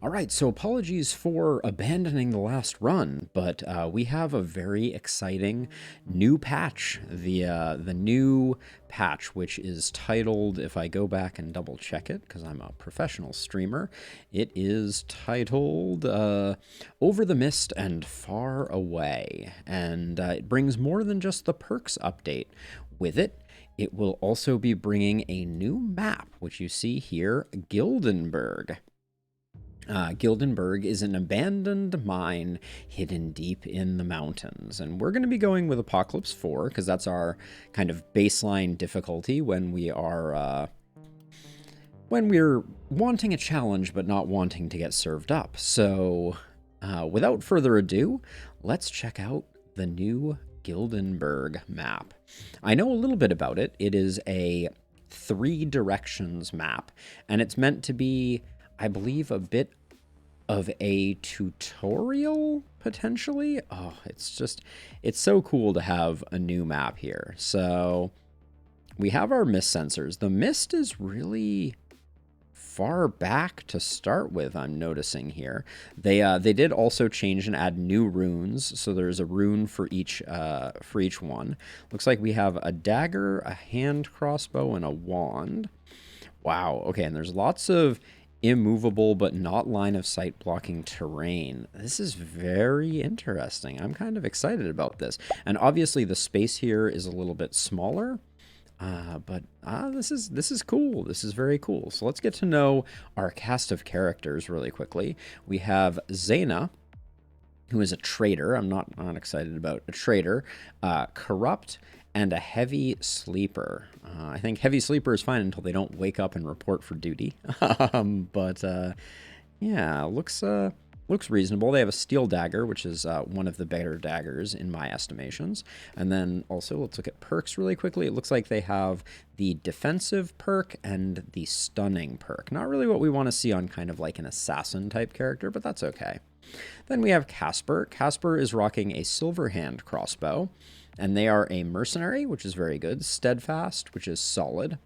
All right, so apologies for abandoning the last run, but we have a very exciting new patch. The new patch, which is titled, if I go back and double check it, because I'm a professional streamer, it is titled Over the Mist and Far Away, and it brings more than just the perks update with it. It will also be bringing a new map, which you see here, Gildenberg. Gildenberg is an abandoned mine hidden deep in the mountains. And we're going to be going with Apocalypse 4 because that's our kind of baseline difficulty when we're wanting a challenge but not wanting to get served up. So without further ado, let's check out the new Gildenberg map. I know a little bit about it. It is a 3 directions map, and it's meant to be, I believe, a bit of a tutorial, potentially. Oh, it's so cool to have a new map here. So we have our mist sensors. The mist is really far back to start with, I'm noticing here. They did also change and add new runes, so there's a rune for each one. Looks like we have a dagger, a hand crossbow, and a wand. Wow, okay, and there's lots of immovable but not line of sight blocking terrain. This is very interesting. I'm kind of excited about this. And obviously the space here is a little bit smaller, but this is cool. This is very cool. So let's get to know our cast of characters really quickly. We have Zaina, who is a traitor. I'm not excited about a traitor. Corrupt, and a heavy sleeper. I think heavy sleeper is fine until they don't wake up and report for duty. But yeah, looks reasonable. They have a steel dagger, which is one of the better daggers in my estimations. And then also, let's look at perks really quickly. It looks like they have the defensive perk and the stunning perk. Not really what we want to see on kind of like an assassin type character, but that's okay. Then we have Casper. Casper is rocking a silver hand crossbow, and they are a mercenary, which is very good, steadfast, which is solid,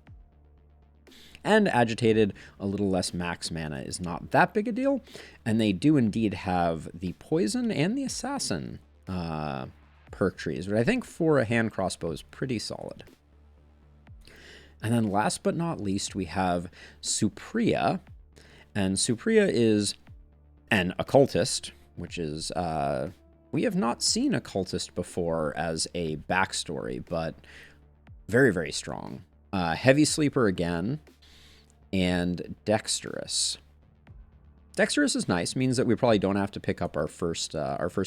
and agitated, a little less max mana, is not that big a deal, and they do indeed have the poison and the assassin perk trees, but I think for a hand crossbow is pretty solid. And then last but not least, we have Supriya, and Supriya is an occultist, which is, we have not seen occultist before as a backstory, but very, very strong. Heavy sleeper again, and dexterous. Dexterous is nice, means that we probably don't have to pick up our first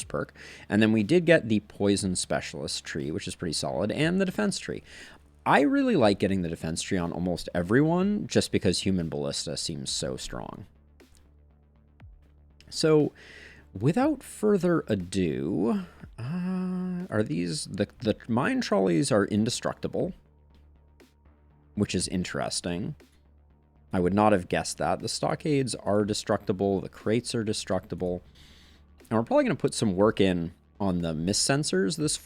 perk. And then we did get the poison specialist tree, which is pretty solid, and the defense tree. I really like getting the defense tree on almost everyone, just because human ballista seems so strong. So, without further ado, are these... The mine trolleys are indestructible, which is interesting. I would not have guessed that. The stockades are destructible, the crates are destructible, and we're probably going to put some work in on the mist sensors this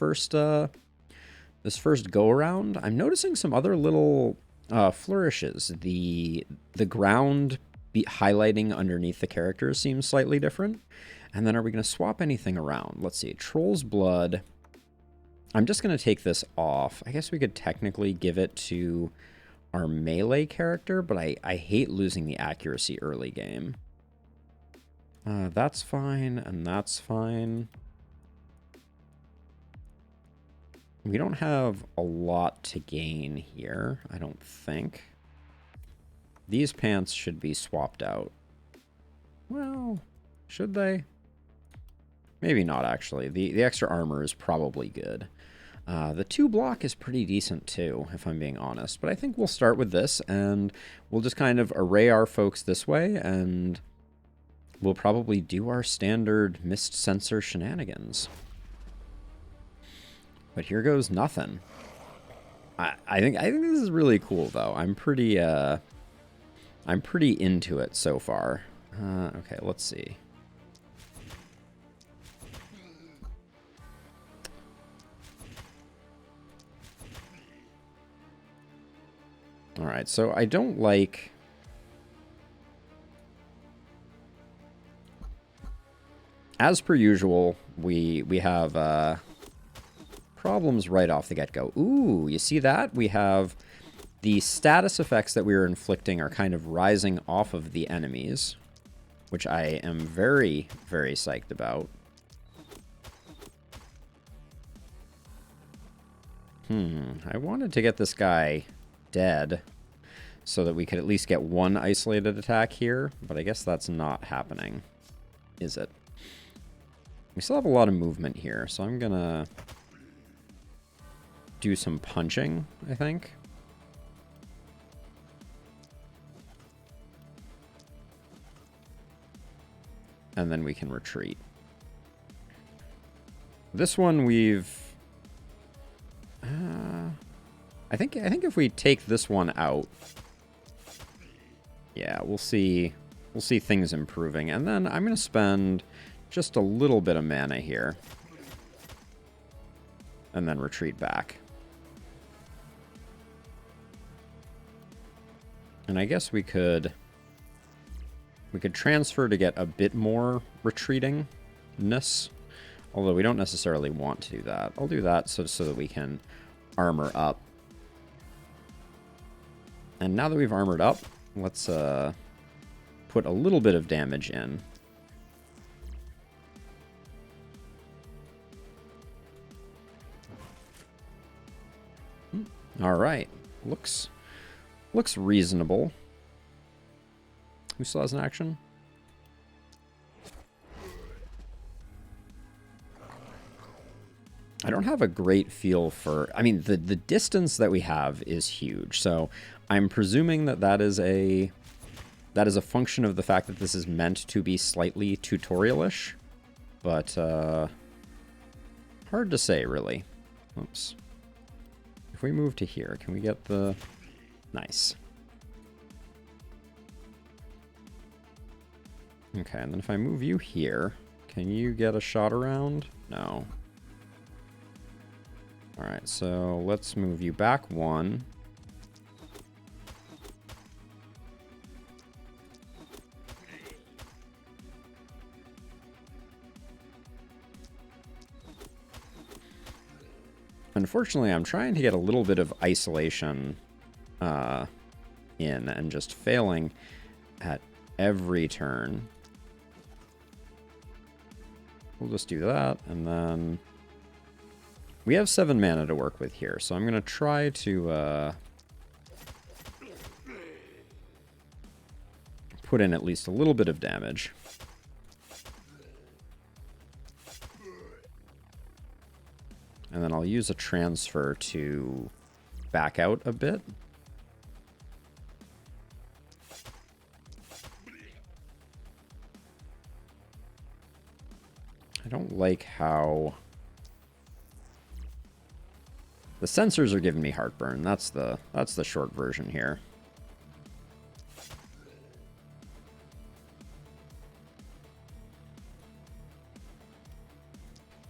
first go-around. I'm noticing some other little flourishes. The ground highlighting underneath the characters seems slightly different. And then are we going to swap anything around? Let's see. Troll's Blood. I'm just going to take this off. I guess we could technically give it to our melee character, but I hate losing the accuracy early game. That's fine, and that's fine. We don't have a lot to gain here, I don't think. These pants should be swapped out. Well, should they? Maybe not, actually. The extra armor is probably good. The 2 block is pretty decent, too, if I'm being honest. But I think we'll start with this, and we'll just kind of array our folks this way, and we'll probably do our standard mist sensor shenanigans. But here goes nothing. I think this is really cool, though. I'm pretty into it so far. Okay, let's see. All right, so I don't like as per usual, we have problems right off the get-go. Ooh, you see that? We have the status effects that we were inflicting are kind of rising off of the enemies, which I am very, very psyched about. I wanted to get this guy dead so that we could at least get one isolated attack here, but I guess that's not happening, is it? We still have a lot of movement here, so I'm gonna do some punching, I think. And then we can retreat. This one we've... I think if we take this one out, yeah, we'll see things improving. And then I'm going to spend just a little bit of mana here. And then retreat back. And I guess we could transfer to get a bit more retreatingness. Although we don't necessarily want to do that. I'll do that so that we can armor up. And now that we've armored up, let's put a little bit of damage in. All right, looks reasonable. Who still has an action? I don't have a great feel for... I mean, the distance that we have is huge, so I'm presuming that is a function of the fact that this is meant to be slightly tutorial-ish, but hard to say, really. Oops. If we move to here, can we get the... Nice. Okay, and then if I move you here, can you get a shot around? No. Alright, so let's move you back one. Unfortunately, I'm trying to get a little bit of isolation in and just failing at every turn. We'll just do that, and then... We have 7 mana to work with here, so I'm going to try to put in at least a little bit of damage. And then I'll use a transfer to back out a bit. I don't like how... The sensors are giving me heartburn. That's the short version here.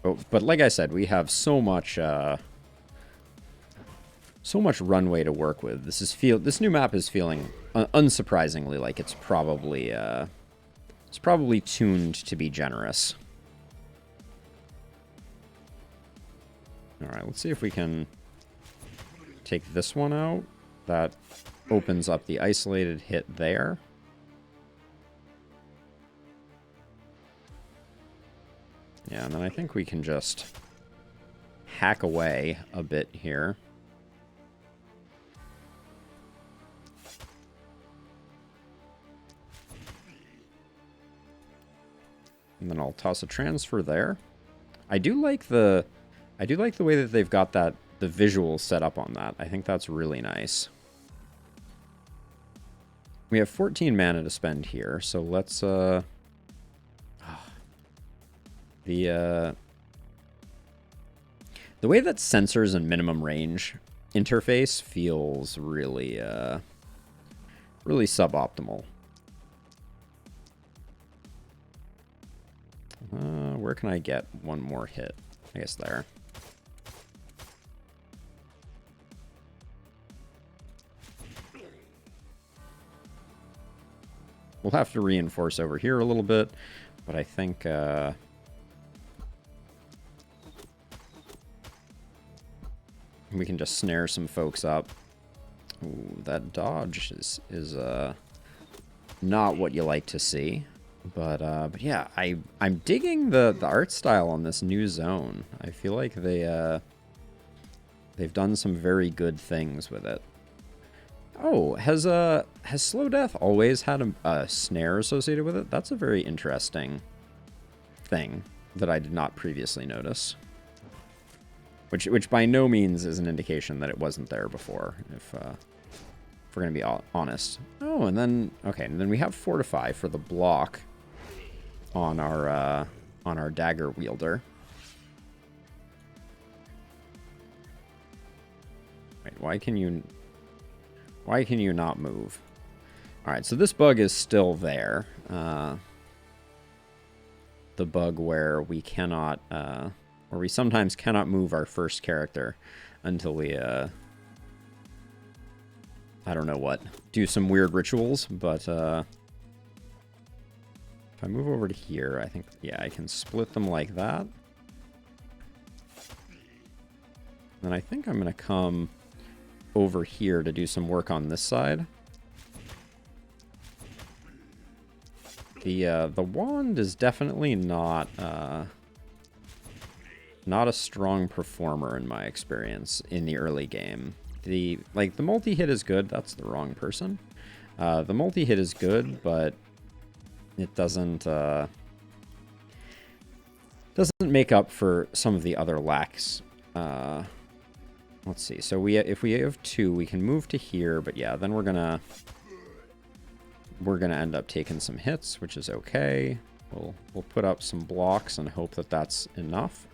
Oh, but like I said, we have so much runway to work with. This new map is feeling unsurprisingly like it's probably tuned to be generous. All right, let's see if we can take this one out. That opens up the isolated hit there. Yeah, and then I think we can just hack away a bit here. And then I'll toss a transfer there. I do like the way that they've got the visual set up on that. I think that's really nice. We have 14 mana to spend here, so let's the way that sensors and minimum range interface feels really really suboptimal. Where can I get one more hit? I guess there. We'll have to reinforce over here a little bit, but I think We can just snare some folks up. Ooh, that dodge is not what you like to see. But yeah, I'm digging the art style on this new zone. I feel like they've done some very good things with it. Oh, has Slow Death always had a snare associated with it? That's a very interesting thing that I did not previously notice. Which by no means is an indication that it wasn't there before, if we're gonna be honest. Oh, and then okay, and then we have Fortify for the block on our dagger wielder. Wait, why can you not move? All right, so this bug is still there. The bug where we cannot, where we sometimes cannot move our first character until we, I don't know what, do some weird rituals, but, if I move over to here, I think, yeah, I can split them like that. And I think I'm going to come over here to do some work on this side. The wand is definitely not a strong performer in my experience in the early game. The multi-hit is good. That's the wrong person. The multi-hit is good, but it doesn't make up for some of the other lacks. Let's see. So if we have 2, we can move to here, but yeah, then we're gonna end up taking some hits, which is okay. We'll put up some blocks and hope that that's enough.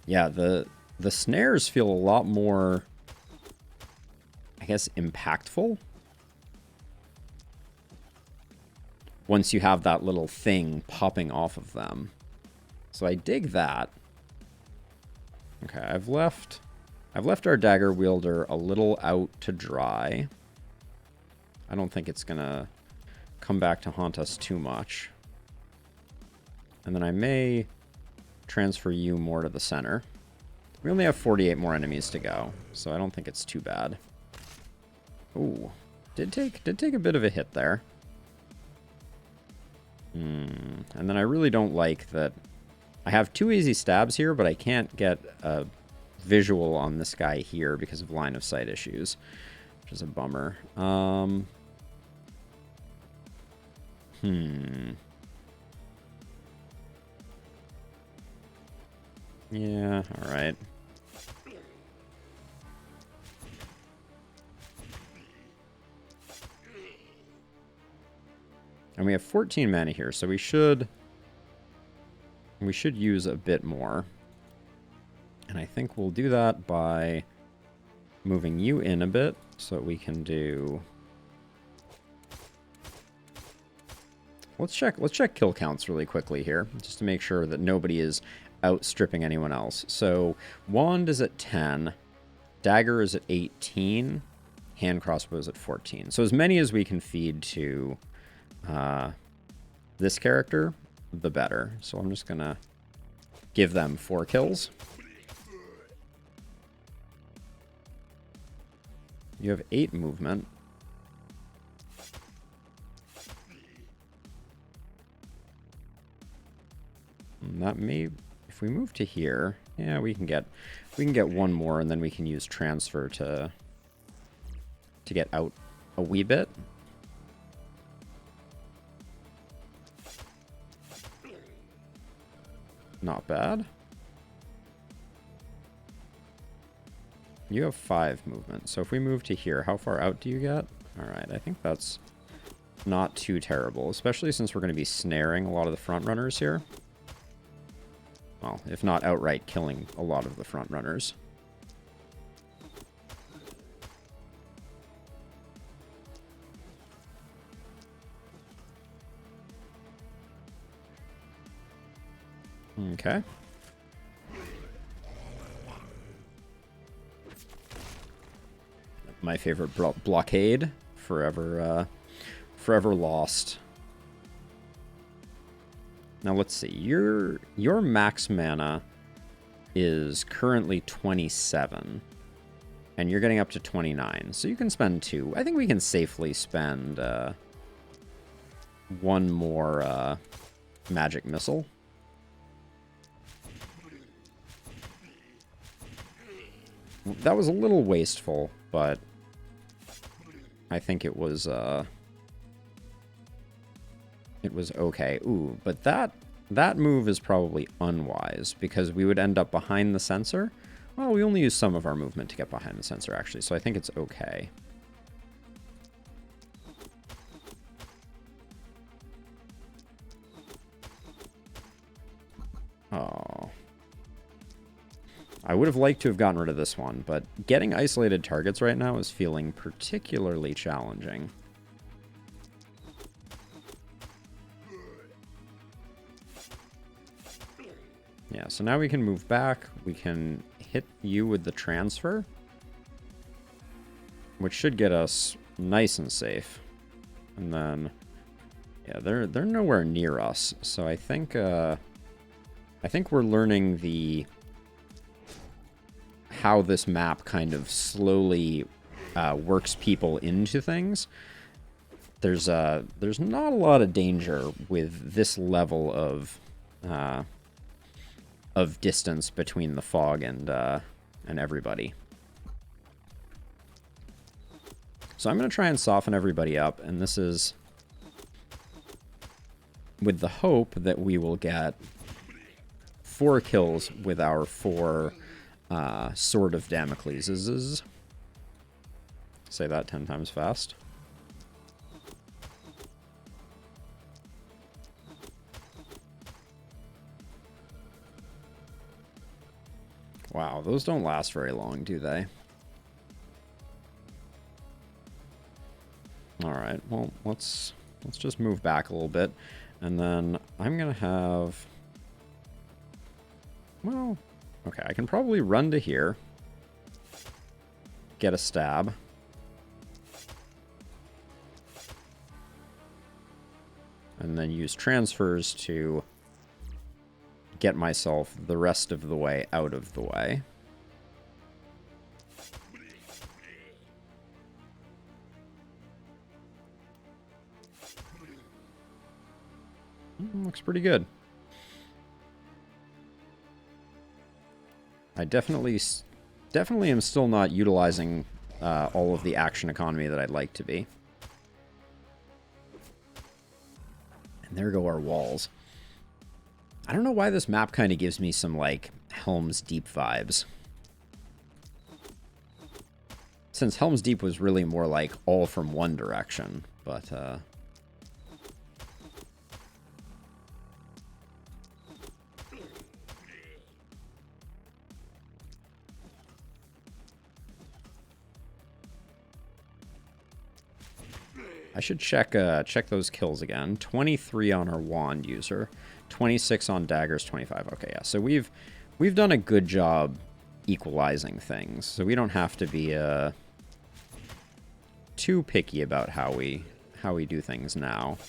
Yeah, the snares feel a lot more, I guess, impactful once you have that little thing popping off of them. So I dig that. Okay, I've left our dagger wielder a little out to dry. I don't think it's gonna come back to haunt us too much. And then I may transfer you more to the center. We only have 48 more enemies to go, so I don't think it's too bad. Ooh, did take a bit of a hit there. And then I really don't like that I have 2 easy stabs here, but I can't get a visual on this guy here because of line of sight issues, which is a bummer. Yeah, all right. And we have 14 mana here, so we should use a bit more. And I think we'll do that by moving you in a bit so that we can do... Let's check kill counts really quickly here, just to make sure that nobody is outstripping anyone else. So wand is at 10, dagger is at 18, hand crossbow is at 14. So as many as we can feed to this character, the better. So I'm just gonna give them 4 kills. You have 8 movement. And that may, if we move to here, yeah, we can get 1 more, and then we can use transfer to get out a wee bit. Not bad. You have 5 movement, so if we move to here, how far out do you get? Alright, I think that's not too terrible, especially since we're going to be snaring a lot of the front runners here. Well, if not outright killing a lot of the front runners. Okay. My favorite blockade, forever lost. Now let's see. Your max mana is currently 27. And you're getting up to 29. So you can spend 2. I think we can safely spend 1 more magic missile. That was a little wasteful, but I think it was okay. Ooh, but that move is probably unwise because we would end up behind the sensor. Well, we only use some of our movement to get behind the sensor, actually, so I think it's okay. Oh. I would have liked to have gotten rid of this one, but getting isolated targets right now is feeling particularly challenging. Yeah, so now we can move back. We can hit you with the transfer, which should get us nice and safe. And then, yeah, they're nowhere near us. So I think we're learning how this map kind of slowly works people into things. There's not a lot of danger with this level of distance between the fog and everybody. So I'm going to try and soften everybody up, and this is with the hope that we will get 4 kills with our 4 Sword of Damocles. Say that 10 times fast. Wow, those don't last very long, do they? Alright, well, let's just move back a little bit. And then I'm going to have... Well, okay, I can probably run to here. Get a stab. And then use transfers to get myself the rest of the way out of the way. Looks pretty good. I definitely am still not utilizing all of the action economy that I'd like to be. And there go our walls. I don't know why this map kind of gives me some, like, Helm's Deep vibes. Since Helm's Deep was really more like all from one direction, but, I should check those kills again. 23 on our wand user, 26 on daggers, 25. Okay, yeah. So we've done a good job equalizing things. So we don't have to be too picky about how we do things now.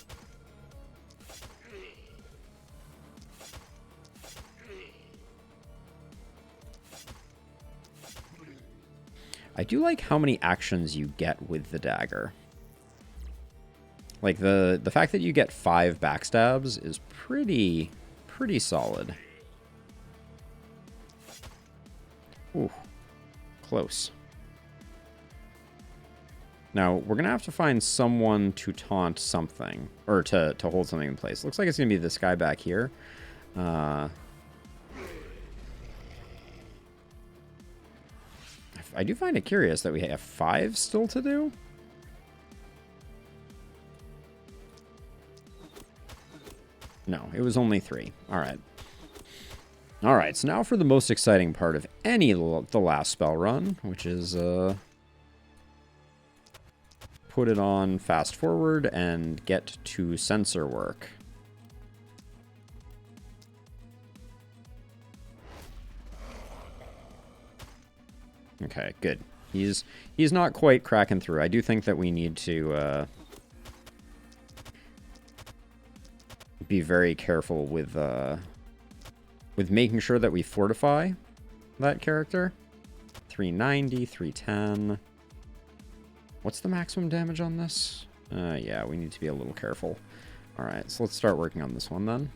I do like how many actions you get with the dagger. Like, the fact that you get 5 backstabs is pretty solid. Ooh, close. Now, we're going to have to find someone to taunt something, or to hold something in place. Looks like it's going to be this guy back here. I do find it curious that we have 5 still to do. No, it was only 3. All right. All right, so now for the most exciting part of the last spell run, which is put it on fast forward and get to sensor work. Okay, good. He's not quite cracking through. I do think that we need to be very careful with making sure that we fortify that character. 390, 310. What's the maximum damage on this? Yeah, we need to be a little careful. All right, so let's start working on this one then.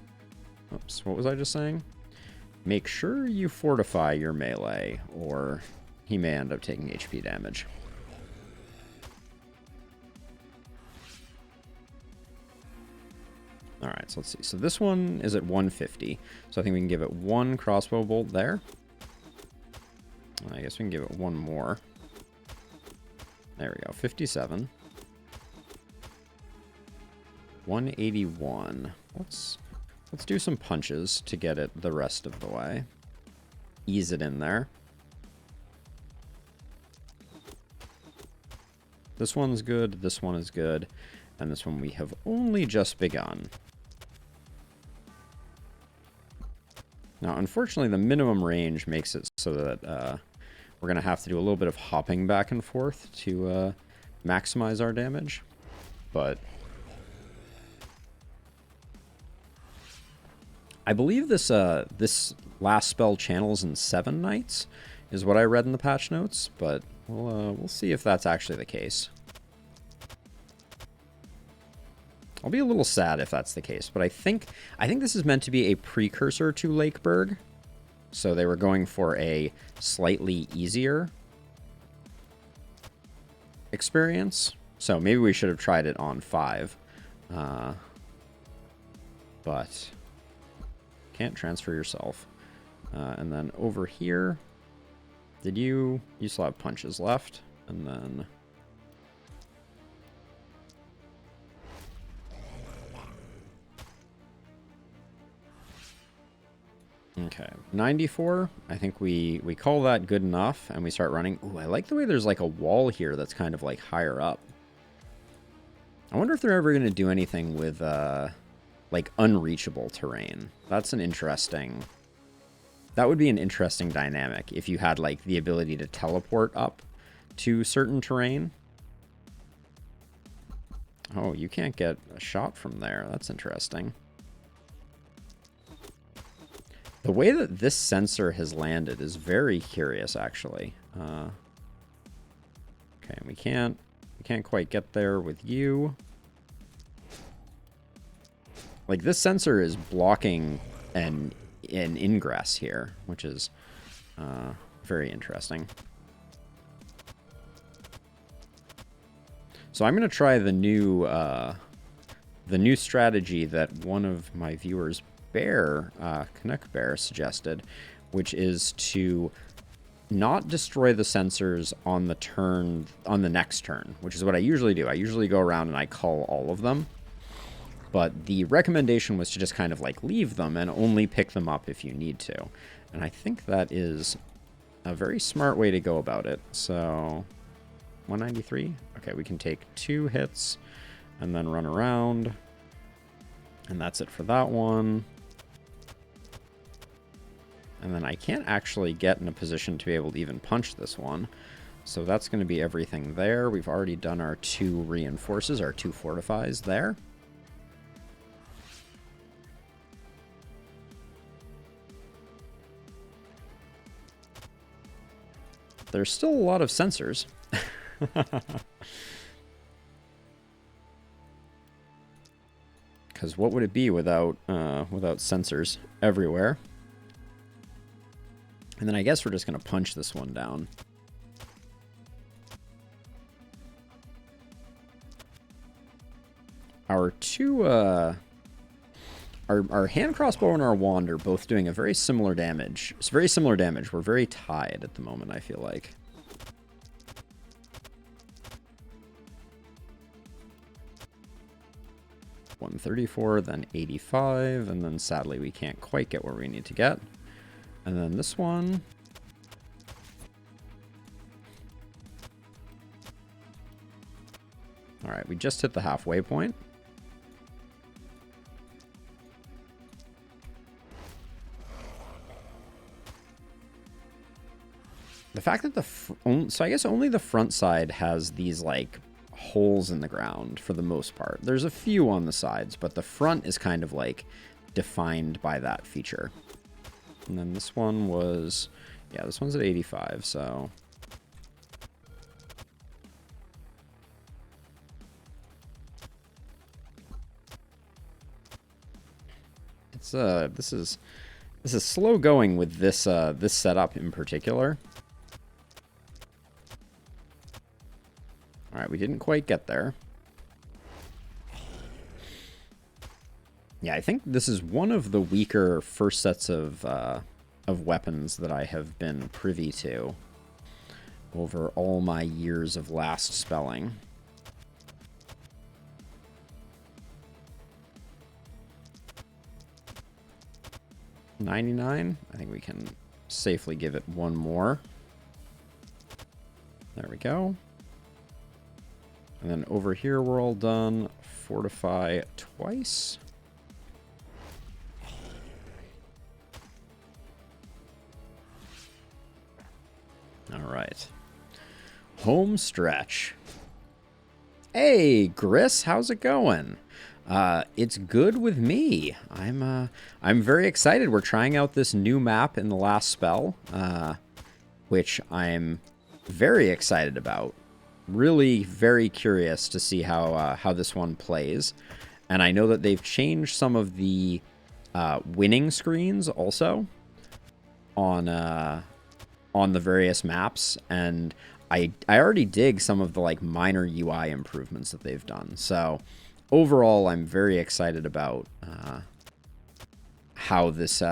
Oops, what was I just saying? Make sure you fortify your melee, or he may end up taking HP damage. All right, so let's see. So this one is at 150. So I think we can give it one crossbow bolt there. I guess we can give it one more. There we go, 57. 181. Let's do some punches to get it the rest of the way. Ease it in there. This one's good, this one is good, and this one we have only just begun. Now, unfortunately, the minimum range makes it so that we're going to have to do a little bit of hopping back and forth to maximize our damage. But I believe this this last spell channels in 7 nights is what I read in the patch notes, but we'll see if that's actually the case. I'll be a little sad if that's the case, but I think this is meant to be a precursor to Lakeburg. So they were going for a slightly easier experience. So maybe we should have tried it on 5. But can't transfer yourself. And then over here, you still have punches left, and then okay, 94. I think we call that good enough, and we start running. Ooh, I like the way there's like a wall here that's kind of like higher up. I wonder if they're ever going to do anything with like unreachable terrain. That's an interesting... That would be an interesting dynamic if you had like the ability to teleport up to certain terrain. Oh, you can't get a shot from there. That's interesting. The way that this sensor has landed is very curious, actually. Okay, we can't quite get there with you. Like, this sensor is blocking an ingress here, which is very interesting. So I'm going to try the new strategy that one of my viewers, Canuck Bear, suggested, which is to not destroy the sensors on the next turn, which is what I usually do. I usually go around and I cull all of them. But the recommendation was to just kind of like leave them and only pick them up if you need to. And I think that is a very smart way to go about it. So 193. Okay, we can take 2 hits and then run around. And that's it for that one. And then I can't actually get in a position to be able to even punch this one. So that's going to be everything there. We've already done our 2 reinforces, our 2 fortifies there. There's still a lot of sensors. Because what would it be without sensors everywhere? And then I guess we're just going to punch this one down. Our 2... Our hand crossbow and our wand are both doing a very similar damage. It's very similar damage. We're very tied at the moment, I feel like. $134, then 85, and then sadly we can't quite get where we need to get. And then this one. All right, we just hit the halfway point. The fact that so I guess only the front side has these like holes in the ground for the most part. There's a few on the sides, but the front is kind of like defined by that feature. And then this one was, yeah, this one's at 85, so... It's, this is slow going with this, this setup in particular. Alright, we didn't quite get there. Yeah, I think this is one of the weaker first sets of weapons that I have been privy to over all my years of last spelling. $99. I think we can safely give it one more. There we go. And then over here, we're all done. Fortify twice. All right. Home stretch. Hey, Gris, how's it going? It's good with me. I'm very excited. We're trying out this new map in the last spell, which I'm very excited about. Really very curious to see how this one plays. And I know that they've changed some of the winning screens also on the various maps, and I already dig some of the like minor UI improvements that they've done. So overall, I'm very excited about how this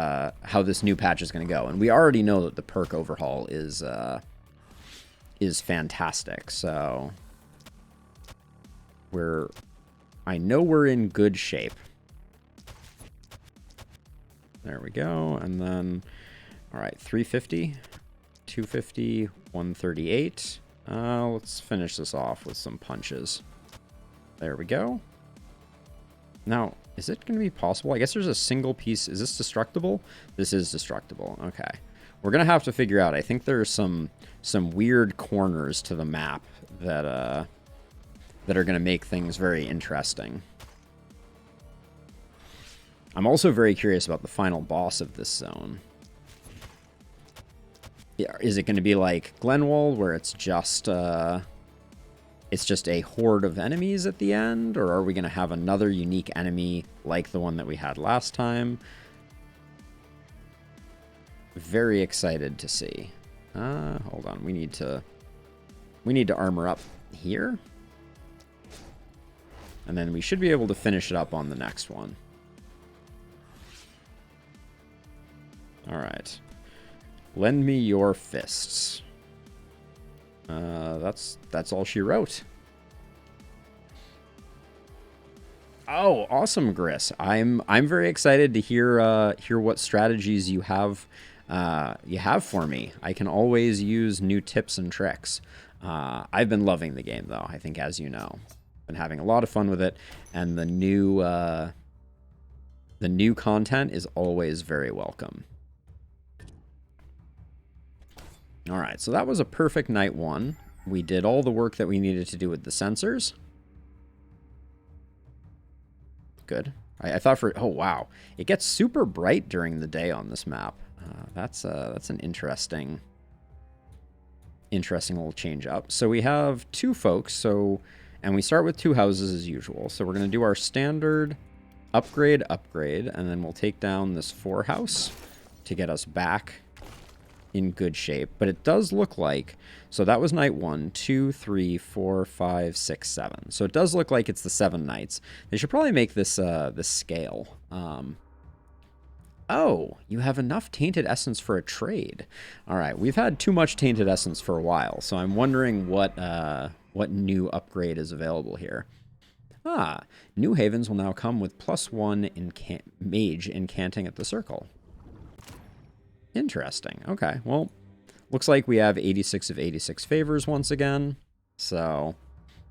new patch is going to go. And we already know that the perk overhaul is fantastic. So I know we're in good shape. There we go. And then, all right, 350, 250, 138. Let's finish this off with some punches. There we go. Now, is it going to be possible? I guess there's a single piece. Is this destructible? This is destructible. Okay. We're going to have to figure out. I think there's some weird corners to the map that are going to make things very interesting. I'm also very curious about the final boss of this zone. Yeah, is it going to be like Glenwald, where it's just a horde of enemies at the end? Or are we going to have another unique enemy like the one that we had last time? Very excited to see. Hold on. We need to armor up here. And then we should be able to finish it up on the next one. All right. Lend me your fists. That's all she wrote. Oh, awesome, Gris. I'm very excited to hear what strategies you have for me. I can always use new tips and tricks. I've been loving the game, though. I think, as you know, been having a lot of fun with it, and the new content is always very welcome. All right, so that was a perfect night one. We did all the work that we needed to do with the sensors. Good. I thought for... Oh, wow. It gets super bright during the day on this map. That's an interesting little change up. So we have two folks, and we start with two houses as usual. So we're going to do our standard upgrade, and then we'll take down this 4 house to get us back in good shape. But it does look like, so that was night 1, 2, 3, 4, 5, 6, 7. So it does look like it's the 7 nights. They should probably make this this scale. Oh, you have enough tainted essence for a trade. All right, we've had too much tainted essence for a while, so I'm wondering what new upgrade is available here. Ah, New Havens will now come with +1 mage incanting at the circle. Interesting. Okay, well, looks like we have 86 of 86 favors once again. So,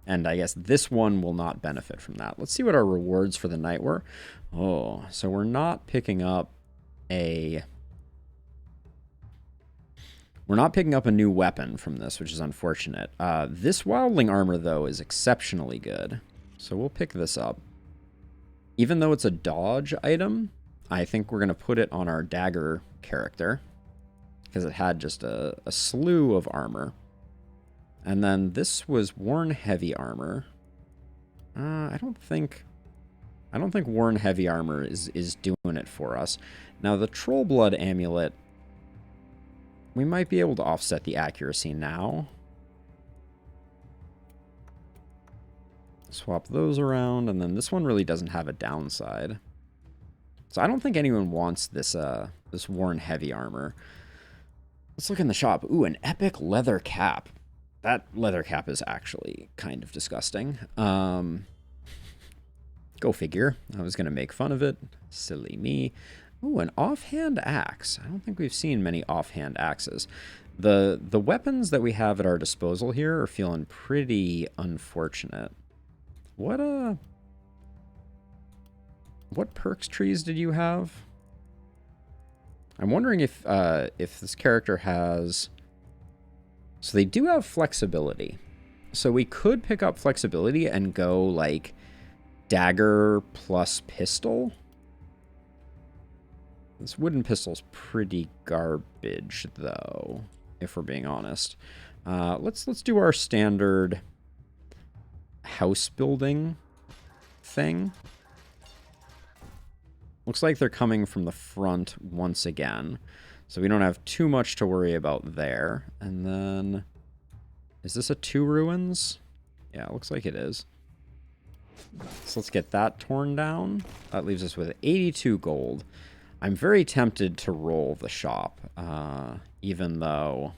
and I guess this one will not benefit from that. Let's see what our rewards for the night were. Oh, so we're not picking up a We're not picking up a new weapon from this, which is unfortunate. This wildling armor, though, is exceptionally good. So we'll pick this up. Even though it's a dodge item, I think we're going to put it on our dagger character, because it had just a slew of armor. And then this was worn heavy armor. I don't think worn heavy armor is doing it for us. Now the troll blood amulet, we might be able to offset the accuracy now. Swap those around, and then this one really doesn't have a downside. So I don't think anyone wants this this worn heavy armor. Let's look in the shop. Ooh, an epic leather cap. That leather cap is actually kind of disgusting. Go figure. I was going to make fun of it. Silly me. Ooh, an offhand axe. I don't think we've seen many offhand axes. The weapons that we have at our disposal here are feeling pretty unfortunate. What perks trees did you have? I'm wondering if this character has... So they do have flexibility. So we could pick up flexibility and go like dagger plus pistol. This wooden pistol's pretty garbage though, if we're being honest. Let's do our standard house building thing. Looks like they're coming from the front once again. So we don't have too much to worry about there. And then, is this a 2 ruins? Yeah, it looks like it is. So let's get that torn down. That leaves us with 82 gold. I'm very tempted to roll the shop, even though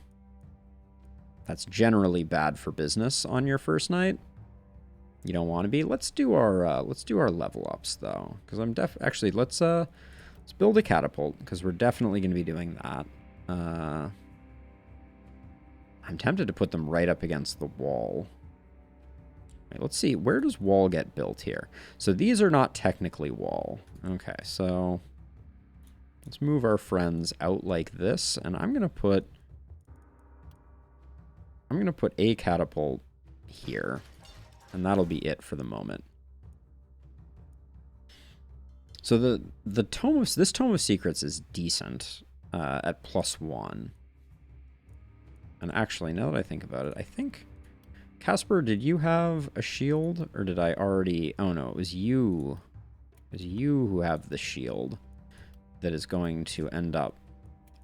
that's generally bad for business on your first night. You don't want to be. Let's do our level ups though, because actually let's build a catapult, because we're definitely going to be doing that. I'm tempted to put them right up against the wall. Right, let's see, where does wall get built here? So these are not technically wall. Okay, so let's move our friends out like this, and I'm gonna put a catapult here, and that'll be it for the moment. So this Tome of Secrets is decent at +1. And actually, now that I think about it, I think Casper, did you have a shield, or did I already? Oh no, it was you. It was you who have the shield that is going to end up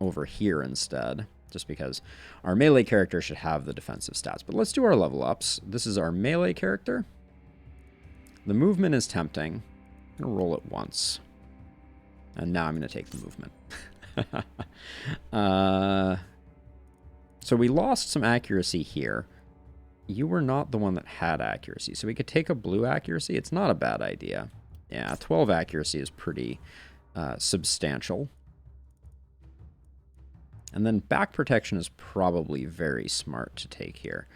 over here instead, just because our melee character should have the defensive stats. But let's do our level ups. This is our melee character. The movement is tempting. I'm going to roll it once. And now I'm going to take the movement. So we lost some accuracy here. You were not the one that had accuracy. So we could take a blue accuracy. It's not a bad idea. Yeah, 12 accuracy is pretty substantial. And then back protection is probably very smart to take here.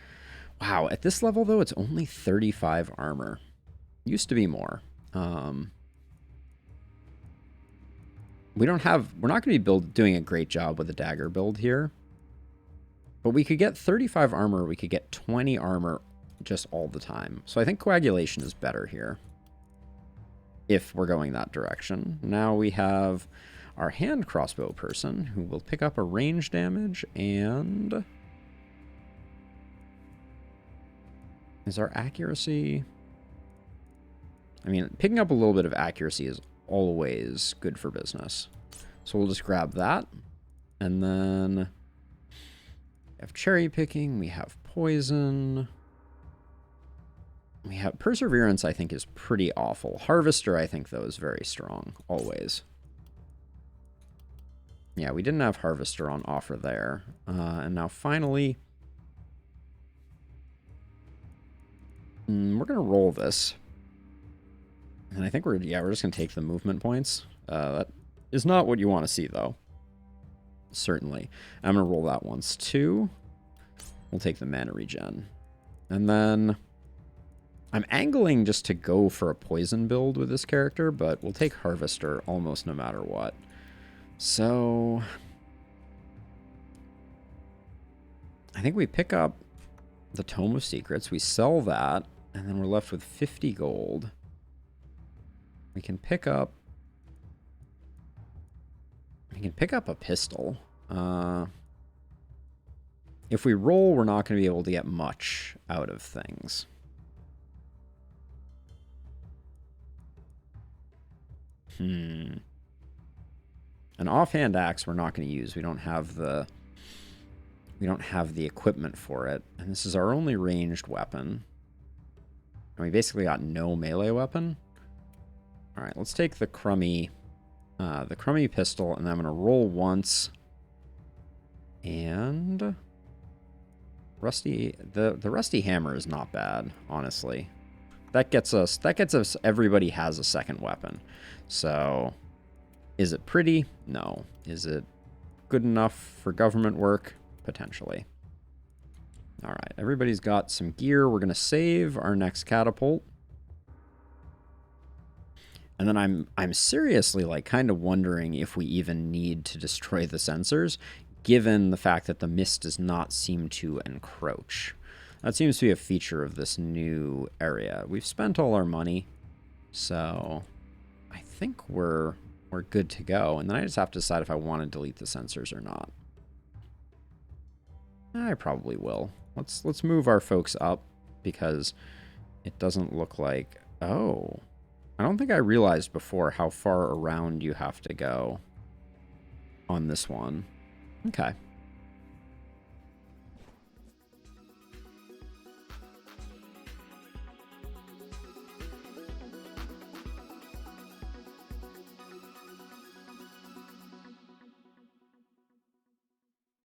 Wow, at this level, though, it's only 35 armor. Used to be more. We're not going to be doing a great job with the dagger build here. But we could get 35 armor, we could get 20 armor just all the time. So I think coagulation is better here, if we're going that direction. Now we have our hand crossbow person, who will pick up a range damage, and is our accuracy... I mean, picking up a little bit of accuracy is always good for business. So we'll just grab that. And then we have cherry picking, we have poison. We have perseverance, I think, is pretty awful. Harvester, I think, though, is very strong, always. Yeah, we didn't have Harvester on offer there. And now finally, we're going to roll this. And I think we're just going to take the movement points. That is not what you want to see, though. Certainly. I'm going to roll that once, too. We'll take the mana regen. And then I'm angling just to go for a poison build with this character, but we'll take Harvester almost no matter what. So I think we pick up the Tome of Secrets. We sell that, and then we're left with 50 gold. We can pick up... We can pick up a pistol. If we roll, we're not going to be able to get much out of things. An offhand axe we're not going to use. We don't have the equipment for it. And this is our only ranged weapon. And we basically got no melee weapon. All right, let's take the crummy pistol, and then I'm going to roll once. And the rusty hammer is not bad, honestly. That gets us everybody has a second weapon. So, is it pretty? No. Is it good enough for government work? Potentially. All right, everybody's got some gear. We're going to save our next catapult. And then I'm seriously like kind of wondering if we even need to destroy the sensors, given the fact that the mist does not seem to encroach. That seems to be a feature of this new area. We've spent all our money, so I think we're good to go. And then I just have to decide if I want to delete the sensors or not. I probably will. Let's move our folks up, because it doesn't look like... Oh, I don't think I realized before how far around you have to go on this one. Okay.